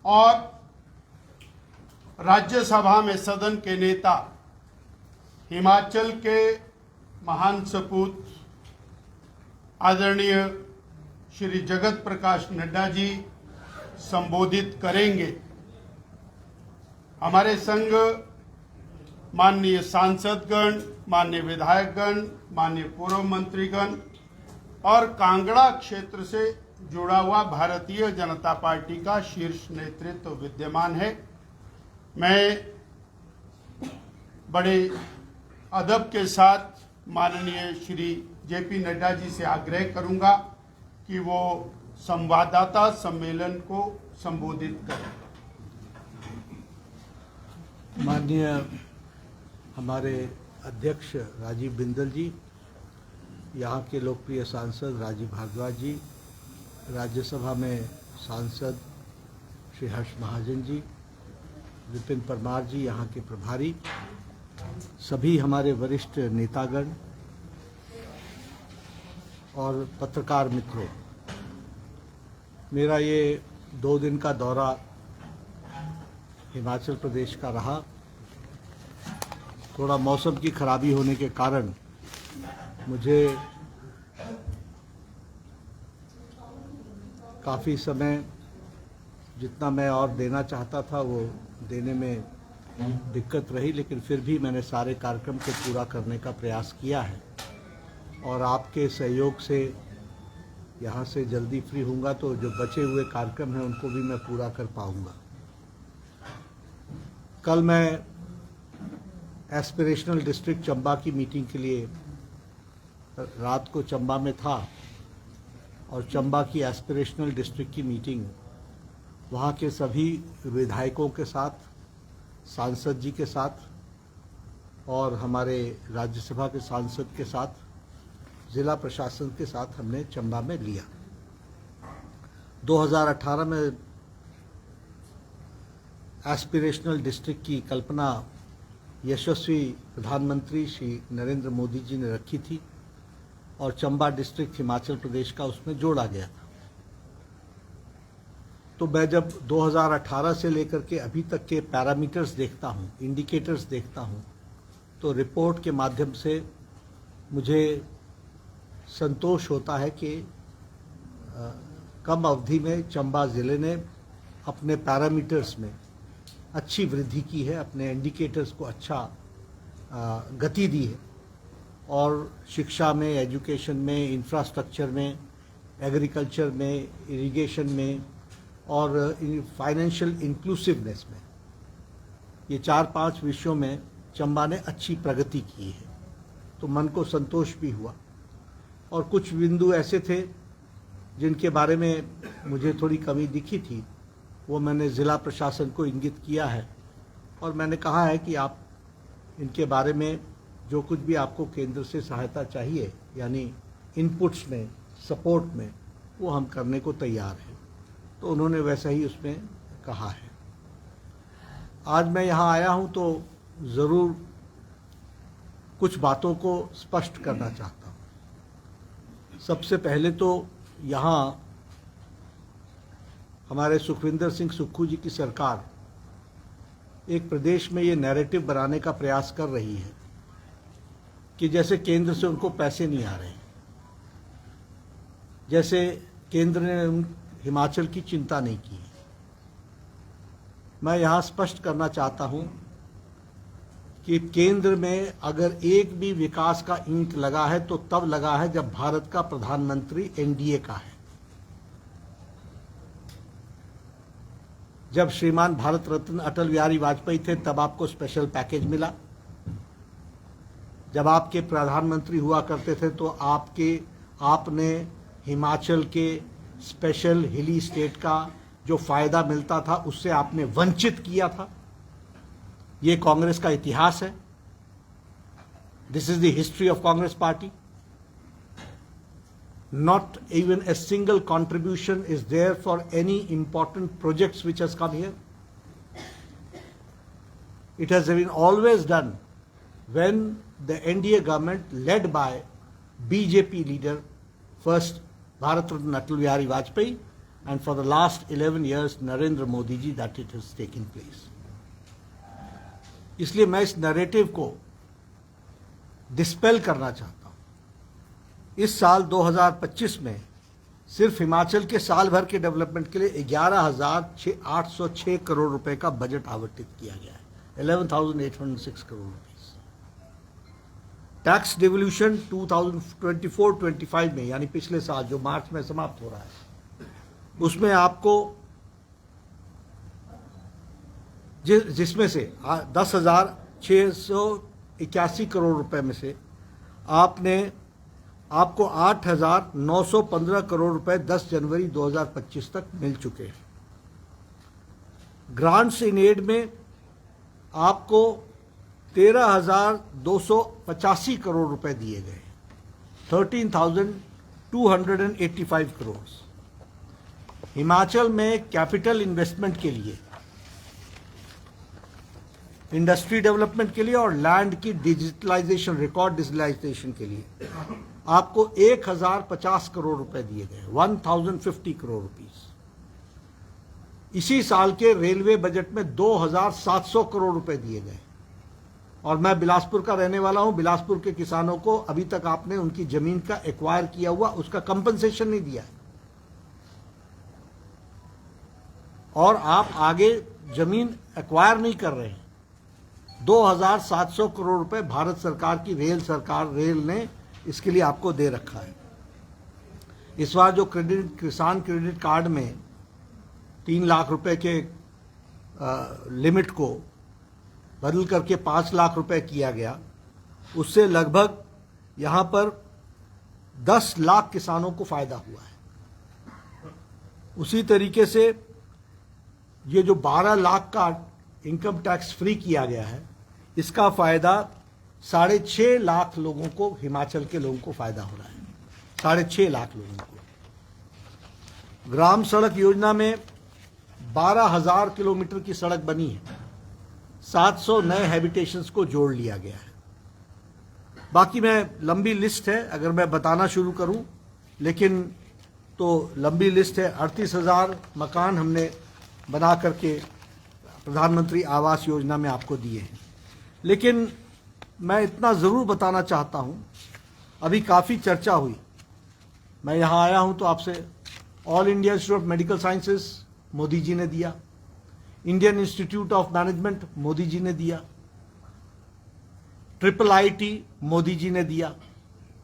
और राज्यसभा में सदन के नेता हिमाचल के महान सपूत आदरणीय श्री जगत प्रकाश नड्डा जी संबोधित करेंगे। हमारे संघ माननीय सांसदगण, माननीय विधायकगण, माननीय पूर्व मंत्रीगण और कांगड़ा क्षेत्र से जुड़ा हुआ भारतीय जनता पार्टी का शीर्ष नेतृत्व विद्यमान है। मैं बड़े अदब के साथ माननीय श्री जेपी नड्डा जी से आग्रह करूंगा कि वो संवाददाता सम्मेलन को संबोधित करें। माननीय हमारे अध्यक्ष राजीव बिंदल जी, यहाँ के लोकप्रिय सांसद राजीव भारद्वाज जी, राज्यसभा में सांसद श्री हर्ष महाजन जी, विपिन परमार जी यहाँ के प्रभारी, सभी हमारे वरिष्ठ नेतागण और पत्रकार मित्रों, मेरा ये 2 दिन का दौरा हिमाचल प्रदेश का रहा। थोड़ा मौसम की खराबी होने के कारण मुझे काफ़ी समय जितना मैं और देना चाहता था वो देने में दिक्कत रही, लेकिन फिर भी मैंने सारे कार्यक्रम को पूरा करने का प्रयास किया है और आपके सहयोग से यहाँ से जल्दी फ्री होऊंगा तो जो बचे हुए कार्यक्रम हैं उनको भी मैं पूरा कर पाऊंगा। कल मैं एस्पिरेशनल डिस्ट्रिक्ट चंबा की मीटिंग के लिए रात को चंबा में था और चंबा की एस्पिरेशनल डिस्ट्रिक्ट की मीटिंग वहाँ के सभी विधायकों के साथ, सांसद जी के साथ और हमारे राज्यसभा के सांसद के साथ, जिला प्रशासन के साथ हमने चंबा में लिया। 2018 में एस्पिरेशनल डिस्ट्रिक्ट की कल्पना यशस्वी प्रधानमंत्री श्री नरेंद्र मोदी जी ने रखी थी और चंबा डिस्ट्रिक्ट हिमाचल प्रदेश का उसमें जोड़ा गया था। तो मैं जब 2018 से लेकर के अभी तक के पैरामीटर्स देखता हूँ, इंडिकेटर्स देखता हूँ, तो रिपोर्ट के माध्यम से मुझे संतोष होता है कि कम अवधि में चंबा ज़िले ने अपने पैरामीटर्स में अच्छी वृद्धि की है, अपने इंडिकेटर्स को अच्छा गति दी है और शिक्षा में, एजुकेशन में, इंफ्रास्ट्रक्चर में, एग्रीकल्चर में, इरिगेशन में और फाइनेंशियल इंक्लूसिवनेस में, ये 4-5 विषयों में चंबा ने अच्छी प्रगति की है। तो मन को संतोष भी हुआ और कुछ बिंदु ऐसे थे जिनके बारे में मुझे थोड़ी कमी दिखी थी, वो मैंने ज़िला प्रशासन को इंगित किया है और मैंने कहा है कि आप इनके बारे में जो कुछ भी आपको केंद्र से सहायता चाहिए, यानी इनपुट्स में, सपोर्ट में, वो हम करने को तैयार हैं। तो उन्होंने वैसा ही उसमें कहा है। आज मैं यहाँ आया हूँ तो ज़रूर कुछ बातों को स्पष्ट करना चाहता हूँ। सबसे पहले तो यहाँ हमारे सुखविंदर सिंह सुक्खू जी की सरकार एक प्रदेश में ये नैरेटिव बनाने का प्रयास कर रही है कि जैसे केंद्र से उनको पैसे नहीं आ रहे, जैसे केंद्र ने हिमाचल की चिंता नहीं की। मैं यहाँ स्पष्ट करना चाहता हूँ कि केंद्र में अगर एक भी विकास का ईंट लगा है तो तब लगा है जब भारत का प्रधानमंत्री एनडीए का है। जब श्रीमान भारत रत्न अटल बिहारी वाजपेयी थे तब आपको स्पेशल पैकेज मिला। जब आपके प्रधानमंत्री हुआ करते थे तो आपने हिमाचल के स्पेशल हिली स्टेट का जो फायदा मिलता था उससे आपने वंचित किया था। ये कांग्रेस का इतिहास है। This is the history of Congress party. Not even a single contribution is there for any important projects which has come here. It has been always done when the NDA government led by BJP leader, first Bharat Ratna Atal Bihari Vajpayee and for the last 11 years Narendra Modi ji that it has taken place. इसलिए मैं इस narrative को dispel करना चाहता हूं। इस साल 2025 में सिर्फ हिमाचल के साल भर के डेवलपमेंट के लिए 11,806 करोड़ रुपए का बजट आवंटित किया गया है, 11,806 करोड़ रुपीस। टैक्स डिवोल्यूशन 2024-25 में, यानी पिछले साल जो मार्च में समाप्त हो रहा है, उसमें आपको जिसमें से 10,681 करोड़ रुपए में से आपको 8,915 करोड़ रुपए 10 जनवरी 2025 तक मिल चुके हैं। ग्रांट्स इन एड में आपको 13,285 करोड़ रुपए दिए गए, 13,285 करोड़। हिमाचल में कैपिटल इन्वेस्टमेंट के लिए, इंडस्ट्री डेवलपमेंट के लिए और लैंड की डिजिटलाइजेशन, रिकॉर्ड डिजिटलाइजेशन के लिए आपको 1,050 करोड़ रुपए दिए गए, 1,050 करोड़ रुपीस। इसी साल के रेलवे बजट में 2,700 करोड़ रुपए दिए गए। और मैं बिलासपुर का रहने वाला हूं, बिलासपुर के किसानों को अभी तक आपने उनकी जमीन का एक्वायर किया हुआ उसका कंपनसेशन नहीं दिया है, और आप आगे जमीन एक्वायर नहीं कर रहे हैं। 2,700 करोड़ रुपए भारत सरकार की रेल ने इसके लिए आपको दे रखा है। इस बार जो किसान क्रेडिट कार्ड में 3 लाख रुपए के लिमिट को बदल करके 5 लाख रुपए किया गया, उससे लगभग यहां पर 10 लाख किसानों को फायदा हुआ है। उसी तरीके से ये जो 12 लाख का इनकम टैक्स फ्री किया गया है, इसका फायदा 6.5 लाख लोगों को, हिमाचल के लोगों को फायदा हो रहा है, 6.5 लाख लोगों को। ग्राम सड़क योजना में 12,000 किलोमीटर की सड़क बनी है, 700 नए हैबिटेशंस को जोड़ लिया गया है। बाकी में लंबी लिस्ट है, अगर मैं बताना शुरू करूं, लेकिन तो लंबी लिस्ट है। 38,000 मकान हमने बना करके प्रधानमंत्री आवास योजना में आपको दिए हैं। लेकिन मैं इतना ज़रूर बताना चाहता हूं, अभी काफ़ी चर्चा हुई, मैं यहाँ आया हूं तो आपसे, All India Institute of Medical Sciences Modi ji ने दिया, Indian Institute of Management Modi ji ने दिया, IIIT मोदी जी ने दिया,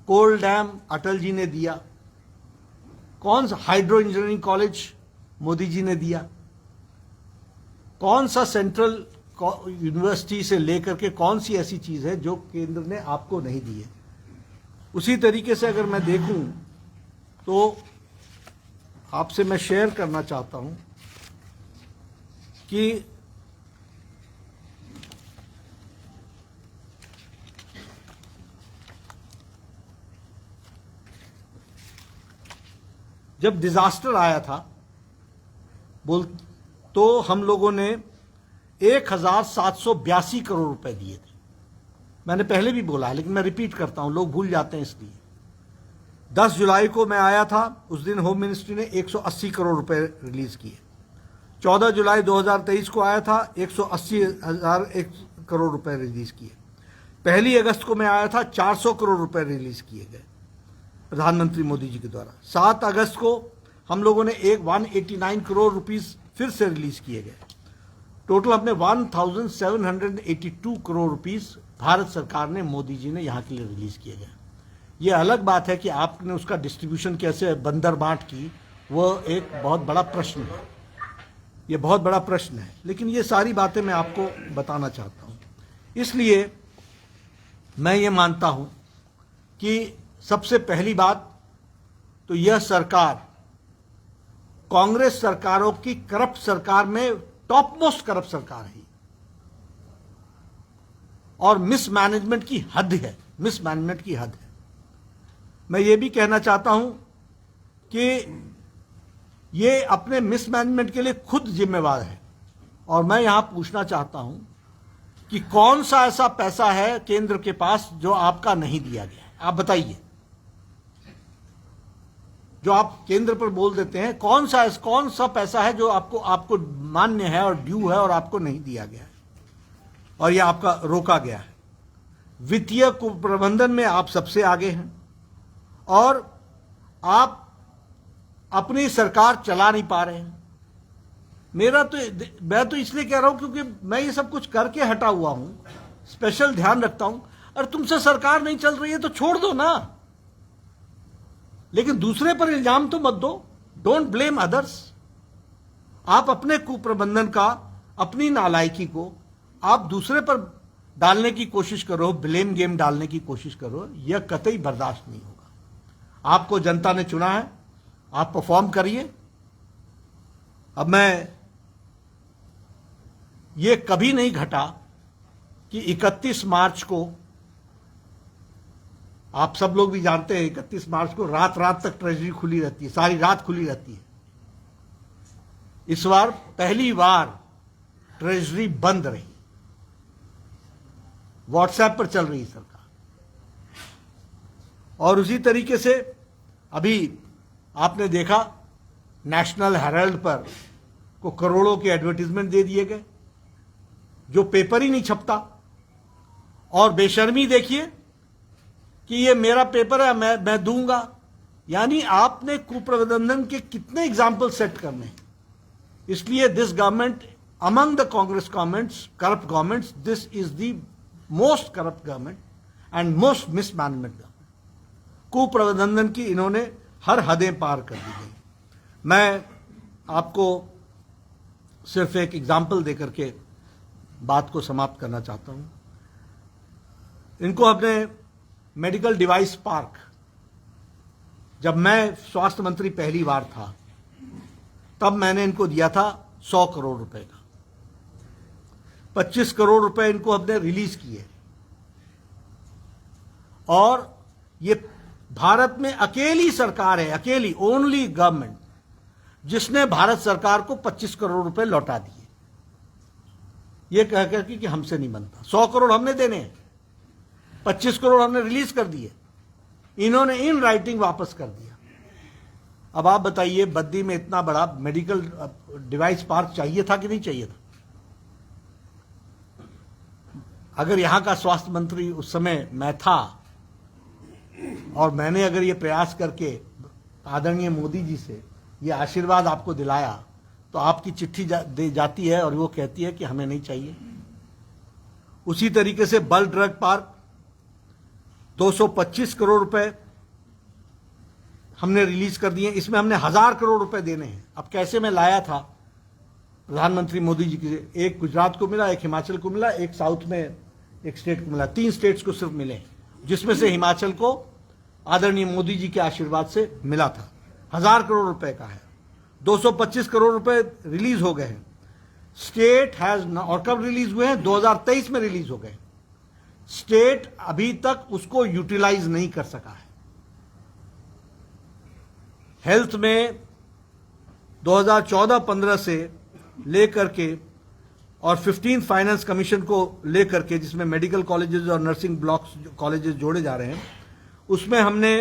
कोल डैम अटल जी ने दिया, कौन सा hydro engineering college Modi ji ने दिया, कौन सा सेंट्रल यूनिवर्सिटी से लेकर के कौन सी ऐसी चीज है जो केंद्र ने आपको नहीं दी है। उसी तरीके से अगर मैं देखूं तो आपसे मैं शेयर करना चाहता हूं कि जब डिजास्टर आया था तो हम लोगों ने 1,782 करोड़ रुपए दिए थे। मैंने पहले भी बोला है, लेकिन मैं रिपीट करता हूं, लोग भूल जाते हैं इसलिए। 10 जुलाई को मैं आया था, उस दिन होम मिनिस्ट्री ने 180 करोड़ रुपए रिलीज किए। 14 जुलाई 2023 को आया था, 180,000 करोड़ रुपए रिलीज किए। 1 अगस्त को मैं आया था, 400 करोड़ रुपए रिलीज किए गए प्रधानमंत्री मोदी जी के द्वारा। 7 अगस्त को हम लोगों ने 189 करोड़ रुपीस फिर से रिलीज किए गए। टोटल अपने 1,782 करोड़ रुपीस भारत सरकार ने, मोदी जी ने यहां के लिए रिलीज किए गए। ये अलग बात है कि आपने उसका डिस्ट्रीब्यूशन कैसे बंदर बांट की, वह एक बहुत बड़ा प्रश्न है, ये बहुत बड़ा प्रश्न है। लेकिन ये सारी बातें मैं आपको बताना चाहता हूं। इसलिए मैं ये मानता हूं कि सबसे पहली बात तो यह सरकार कांग्रेस सरकारों की करप्ट सरकार में टॉप मोस्ट करप्ट सरकार है, और मिसमैनेजमेंट की हद है, मिसमैनेजमेंट की हद है। मैं ये भी कहना चाहता हूं कि ये अपने मिसमैनेजमेंट के लिए खुद जिम्मेवार है, और मैं यहां पूछना चाहता हूं कि कौन सा ऐसा पैसा है केंद्र के पास जो आपका नहीं दिया गया है, आप बताइए। जो आप केंद्र पर बोल देते हैं, कौन सा पैसा है जो आपको मान्य है और ड्यू है और आपको नहीं दिया गया है और यह आपका रोका गया है। वित्तीय कुप्रबंधन में आप सबसे आगे हैं और आप अपनी सरकार चला नहीं पा रहे हैं। मैं तो इसलिए कह रहा हूं क्योंकि मैं ये सब कुछ करके हटा हुआ हूं, स्पेशल ध्यान रखता हूं। और तुमसे सरकार नहीं चल रही है तो छोड़ दो ना, लेकिन दूसरे पर इल्जाम तो मत दो। Don't blame others. आप अपने कुप्रबंधन का, अपनी नालायकी को आप दूसरे पर डालने की कोशिश करो, ब्लेम गेम डालने की कोशिश करो, यह कतई बर्दाश्त नहीं होगा। आपको जनता ने चुना है, आप परफॉर्म करिए। अब मैं ये कभी नहीं घटा कि 31 मार्च को, आप सब लोग भी जानते हैं 31 मार्च को रात तक ट्रेजरी खुली रहती है, सारी रात खुली रहती है। इस बार पहली बार ट्रेजरी बंद रही, व्हाट्सएप पर चल रही सरकार। और उसी तरीके से अभी आपने देखा नेशनल हेराल्ड पर को करोड़ों के एडवर्टीजमेंट दे दिए गए, जो पेपर ही नहीं छपता। और बेशर्मी देखिए कि ये मेरा पेपर है, मैं दूंगा। यानी आपने कुप्रबंधन के कितने एग्जाम्पल सेट करने हैं। इसलिए this government, among the Congress governments, corrupt governments, this is the most corrupt government and most mismanagement government. कुप्रबंधन की इन्होंने हर हदें पार कर दी गई। मैं आपको सिर्फ एक एग्जाम्पल देकर के बात को समाप्त करना चाहता हूं। इनको अपने मेडिकल डिवाइस पार्क, जब मैं स्वास्थ्य मंत्री पहली बार था तब मैंने इनको दिया था 100 करोड़ रुपए का। 25 करोड़ रुपए इनको हमने रिलीज किए और ये भारत में अकेली सरकार है, अकेली ओनली गवर्नमेंट, जिसने भारत सरकार को 25 करोड़ रुपए लौटा दिए। ये कह करके कि हमसे नहीं बनता। 100 करोड़ हमने देने हैं, 25 करोड़ हमने रिलीज कर दिए, इन्होंने इन राइटिंग वापस कर दिया। अब आप बताइए, बद्दी में इतना बड़ा मेडिकल डिवाइस पार्क चाहिए था कि नहीं चाहिए था? अगर यहां का स्वास्थ्य मंत्री उस समय मैं था और मैंने अगर ये प्रयास करके आदरणीय मोदी जी से ये आशीर्वाद आपको दिलाया, तो आपकी चिट्ठी दे जाती है और वो कहती है कि हमें नहीं चाहिए। उसी तरीके से बल ड्रग पार्क 225 करोड़ रुपए हमने रिलीज कर दिए। इसमें हमने 1000 करोड़ रुपए देने हैं। अब कैसे मैं लाया था प्रधानमंत्री मोदी जी के, एक गुजरात को मिला, एक हिमाचल को मिला, एक साउथ में एक स्टेट को मिला, 3 स्टेट्स को सिर्फ मिले, जिसमें से हिमाचल को आदरणीय मोदी जी के आशीर्वाद से मिला था। 1000 करोड़ रुपए का है, 225 करोड़ रुपए रिलीज हो गए हैं। स्टेट हैज, और कब रिलीज हुए हैं? 2023 में रिलीज हो गए। स्टेट अभी तक उसको यूटिलाइज नहीं कर सका है। हेल्थ में 2014-15 से लेकर के और 15 फाइनेंस कमीशन को लेकर के, जिसमें मेडिकल कॉलेजेस और नर्सिंग ब्लॉक्स कॉलेजेस जोड़े जा रहे हैं, उसमें हमने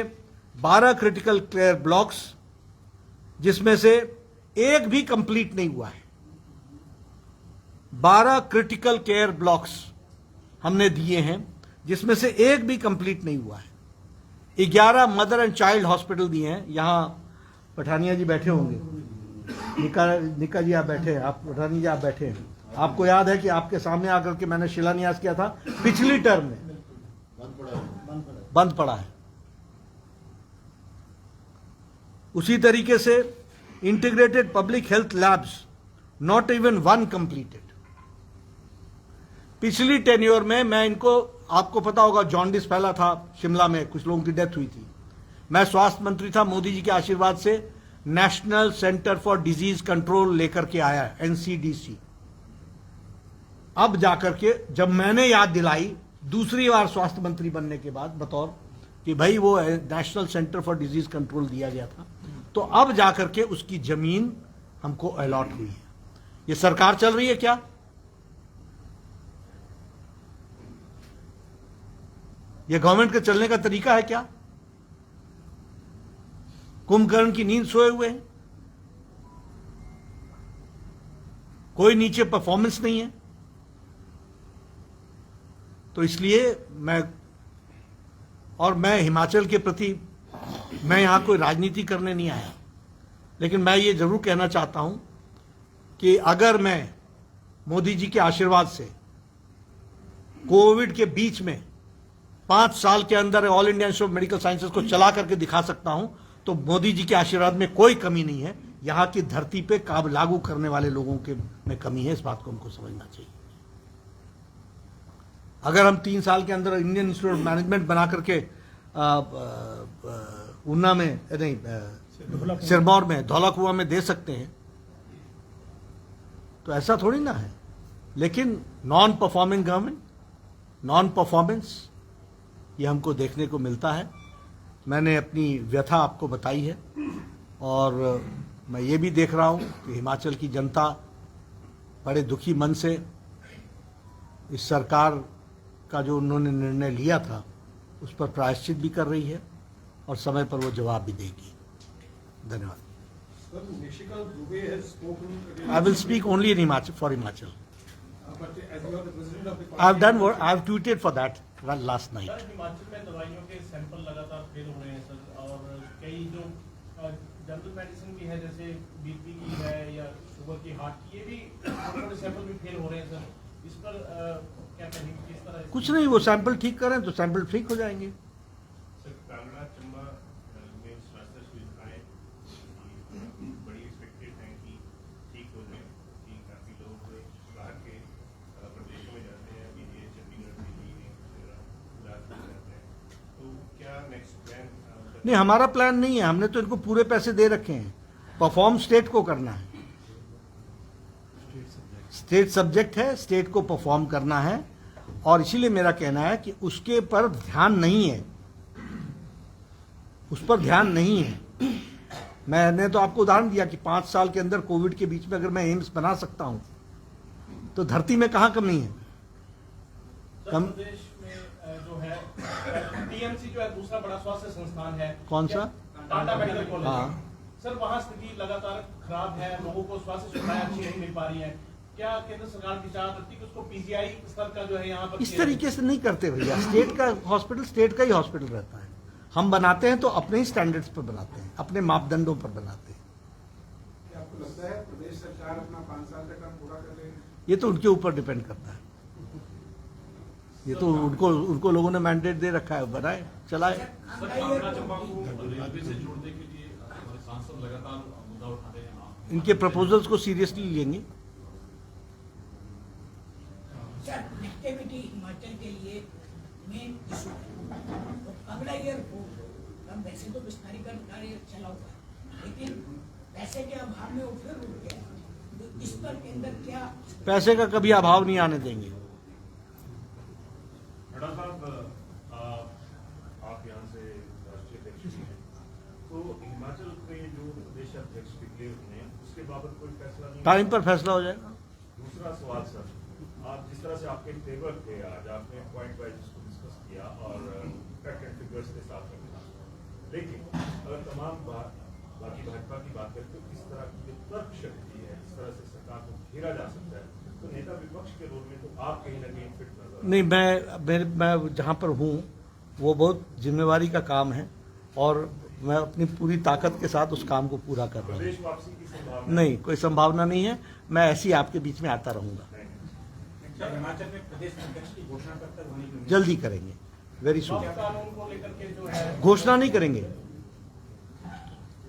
12 क्रिटिकल केयर ब्लॉक्स, जिसमें से एक भी कंप्लीट नहीं हुआ है, 12 क्रिटिकल केयर ब्लॉक्स हमने दिए हैं, जिसमें से एक भी कंप्लीट नहीं हुआ है। 11 मदर एंड चाइल्ड हॉस्पिटल दिए हैं। यहां पठानिया जी बैठे होंगे, निका जी आप बैठे हैं, आप पठानी जी आप बैठे हैं। आपको याद है कि आपके सामने आकर के मैंने शिलान्यास किया था, पिछली टर्म में बंद पड़ा है। उसी तरीके से integrated public health labs, not even 1 completed. पिछली टेन्योर में मैं इनको, आपको पता होगा जॉन्डिस फैला था शिमला में, कुछ लोगों की डेथ हुई थी। मैं स्वास्थ्य मंत्री था, मोदी जी के आशीर्वाद से national centre for disease control लेकर के आया, एनसीडीसी। अब जाकर के जब मैंने याद दिलाई दूसरी बार स्वास्थ्य मंत्री बनने के बाद बतौर कि भाई वो national centre for disease control दिया गया था, तो अब जाकर के उसकी जमीन हमको अलॉट हुई है। ये सरकार चल रही है क्या? ये गवर्नमेंट के चलने का तरीका है क्या? कुंभकर्ण की नींद सोए हुए हैं, कोई नीचे परफॉर्मेंस नहीं है। तो इसलिए मैं हिमाचल के प्रति, मैं यहां कोई राजनीति करने नहीं आया, लेकिन मैं ये जरूर कहना चाहता हूं कि अगर मैं मोदी जी के आशीर्वाद से कोविड के बीच में 5 साल के अंदर all India Institute of medical sciences को चला करके दिखा सकता हूं, तो मोदी जी के आशीर्वाद में कोई कमी नहीं है। यहां की धरती पे काम लागू करने वाले लोगों के में कमी है, इस बात को हमको समझना चाहिए। अगर हम 3 साल के अंदर इंडियन इंस्टीट्यूट ऑफ मैनेजमेंट बना करके ऊना में नहीं, सिरमौर में, धौलाकुआं में दे सकते हैं, तो ऐसा थोड़ी ना है। लेकिन non performing government, non performance, ये हमको देखने को मिलता है। मैंने अपनी व्यथा आपको बताई है, और मैं ये भी देख रहा हूं कि हिमाचल की जनता बड़े दुखी मन से इस सरकार का जो उन्होंने निर्णय लिया था उस पर प्रायश्चित भी कर रही है, और समय पर वो जवाब भी देगी। धन्यवाद। I will speak only in Himachal, for Himachal. I've done what I've tweeted for that last night. Sir, Himachal में दवाइयों के सैंपल लगातार फेल हो रहे हैं सर, और कई जो जनरल मेडिसिन भी है, जैसे बीपी की है या शुगर की, हार्ट की, ये भी छोटे सैंपल भी फेल हो रहे हैं सर। इस पर क्या कहेंगे, किस तरह? कुछ नहीं, वो सैंपल ठीक करें तो सैंपल ठीक हो जाएंगे। सर, कांगड़ा चंबा में स्वास्थ्य सुविधाएं बड़ी एक्सपेक्टेड हैं कि ठीक हो जाए, कि काफ़ी लोग बाहर के प्रदेशों में जाते हैं, अभी ये चंडीगढ़, दिल्ली, इलाज में जाते हैं, तो क्या नेक्स्ट प्लान? नहीं, हमारा प्लान नहीं है, हमने तो इनको पूरे पैसे दे रखे हैं। परफॉर्म स्टेट को करना है, स्टेट सब्जेक्ट है, स्टेट को परफॉर्म करना है, और इसीलिए मेरा कहना है कि उसके पर ध्यान नहीं है, उस पर ध्यान नहीं है। मैंने तो आपको उदाहरण दिया कि 5 साल के अंदर कोविड के बीच में अगर मैं एम्स बना सकता हूं, तो धरती में कहां कमी है? सर, प्रदेश में जो है टीएमसी जो है दूसरा बड़ा स्वास्थ्य संस्थान है। कौन सा? Tata medical college. हाँ। सर, वहाँ स्थिति लगातार खराब है, लोगों को स्वास्थ्य सुविधाएं अच्छी नहीं मिल पा रही है। क्या केंद्र सरकार विचार करती है कि उसको पीजीआई स्तर का जो है यहाँ पर इस तरीके से नहीं करते भैया। स्टेट का हॉस्पिटल स्टेट का ही हॉस्पिटल रहता है। हम बनाते हैं तो अपने ही स्टैंडर्ड्स पर बनाते हैं, अपने मापदंडों पर बनाते हैं। क्या आपको लगता है प्रदेश सरकार अपना 5 साल का काम पूरा कर रही है? ये तो उनके ऊपर डिपेंड करता है। ये तो उनको लोगों ने मैंडेट दे रखा है, बनाए, चलाए। सर, कांगड़ा चंबा को रेलवे से जोड़ने के लिए हमारे सांसद लगातार मुद्दा उठाते हैं। इनके प्रपोजल्स को सीरियसली लेंगे। सर, कनेक्टिविटी हिमाचल के लिए मेन इशू है। तो कांगड़ा एयरपोर्ट हम वैसे तो विस्तारीकरण कार्य चला हुआ है, लेकिन पैसे के अभाव में वो फिर रुक गया। तो इस पर केंद्र क्या? पैसे का कभी अभाव नहीं आने देंगे। खड़ा साहब, आप यहाँ से राष्ट्रीय अध्यक्ष हैं, तो हिमाचल के जो प्रदेश अध्यक्ष डिक्लेयर हुए हैं उसके बाबत कोई फैसला नहीं? टाइम पर फैसला हो जाएगा। दूसरा सवाल सर, आप जिस तरह से आपके फेवर थे, आज आपने पॉइंट वाइज इसको डिस्कस किया और फैक्ट एंड फिगर्स के साथ रखा, लेकिन अगर तमाम बाकी भाजपा की बात करें तो किस तरह की तर्क शक्ति है, इस तरह से सरकार को घेरा जा सकता है, तो नेता विपक्ष के रोल में तो आप कहीं ना कहीं फिट नजर? नहीं, मैं जहाँ पर हूँ वो बहुत जिम्मेवारी का काम है, और मैं अपनी पूरी ताकत के साथ उस काम को पूरा कर रहा हूँ। प्रदेश वापसी की संभावना? नहीं, कोई संभावना नहीं है। मैं ऐसे ही आपके बीच में आता रहूंगा। हिमाचल में प्रदेश अध्यक्ष की घोषणा कब तक होने की उम्मीद? जल्दी करेंगे, वेरी सून। कानून को लेकर के जो है घोषणा नहीं करेंगे,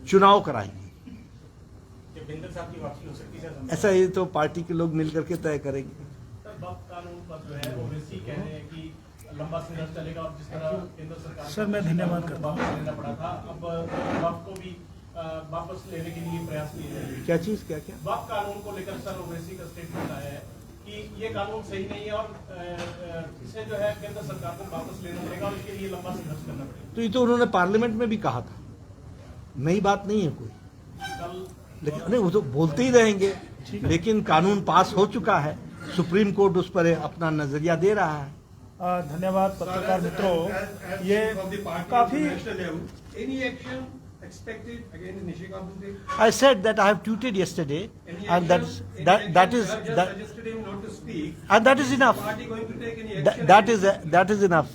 चुनाव कराएंगे। जब बिंदल साहब की वापसी हो सकती है सर? ऐसा ये तो पार्टी के लोग मिलकर के तय करेंगे। सर, वक्फ कानून पर जो है ओवैसी कह रहे हैं कि लंबा संघर्ष चलेगा, और जिस तरह केंद्र सरकार सर, मैं धन्यवाद करता हूं। वापस लेना पड़ा था, अब वक्फ को भी वापस लेने के लिए प्रयास किए जा रहे हैं। क्या चीज? क्या वक्फ कानून को लेकर सर ओवैसी का स्टेटमेंट आया है कि ये कानून सही नहीं है, और इसे जो है केंद्र सरकार को वापस लेना पड़ेगा, और इसके लिए लंबा संघर्ष करना पड़ेगा। तो ये तो उन्होंने पार्लियामेंट में भी कहा था, नई बात नहीं है कोई। कल लेकिन नहीं, वो तो बोलते ही रहेंगे, लेकिन कानून पास हो चुका है, सुप्रीम कोर्ट उस पर अपना नजरिया दे रहा है। धन्यवाद पत्रकार मित्रों। ये काफी any action expected against Nishikabude? I said that I have tweeted yesterday, and that is Suggested him not to speak. and that is enough. Party going to take any That is enough.